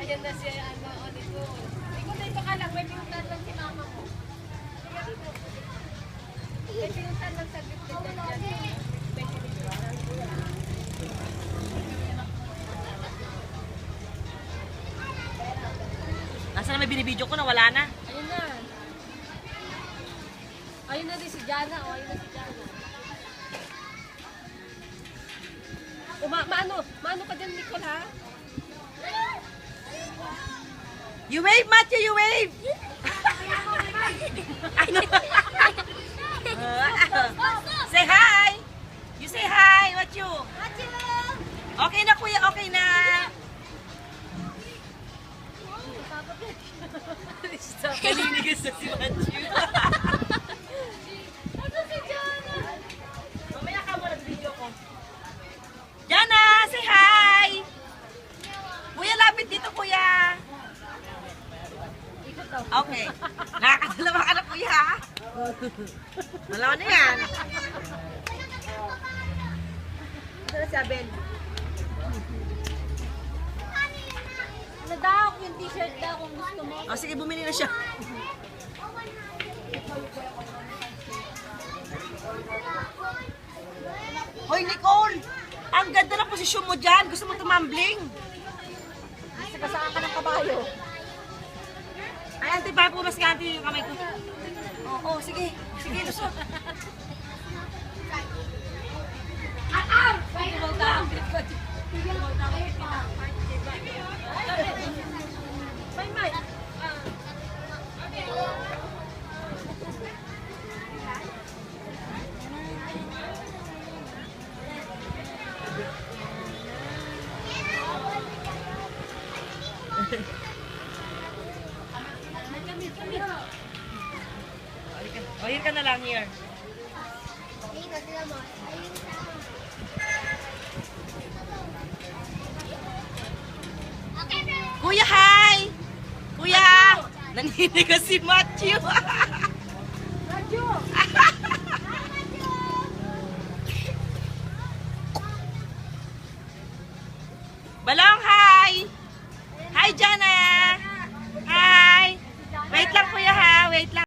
Ayan na siya, ano, o dito. Ikaw dito ka lang, may pinuntan lang si mama mo. May pinuntan lang sa gitna dyan. May pinuntan. Nasaan na may binibidyo ko na wala na? Ayun na. Ayun na din si Jana, o ayun na si Jana. O, maano ka dyan, Nicole, ha? You wave, Matthew, you wave! Ano? Say hi! You say hi, Matthew! Okay na, kuya, okay na! Kalinigas na si Matthew. Ano si Jana? Mamaya ka mo nag-video ko. Jana, say hi! Kuya, lapit dito, kuya. Ikot daw. Okay. Nakakadalawa ka na, kuya, ha? Dalawa na yan. Ito na si Abel. Ano daw, yung t-shirt daw kung gusto mo. O, sige, bumili na siya. Hoy, Nicole! Ang ganda ng posisyon mo dyan. Gusto mo tumambling? Kasaan ka ng kabayo. Ay, auntie, para pumas ka, auntie, yung kamay ko. Oo, sige. Sige, lusot. May. O, yun ka na lang here. Kuya, hi! Kuya! Naninigas si Matthew.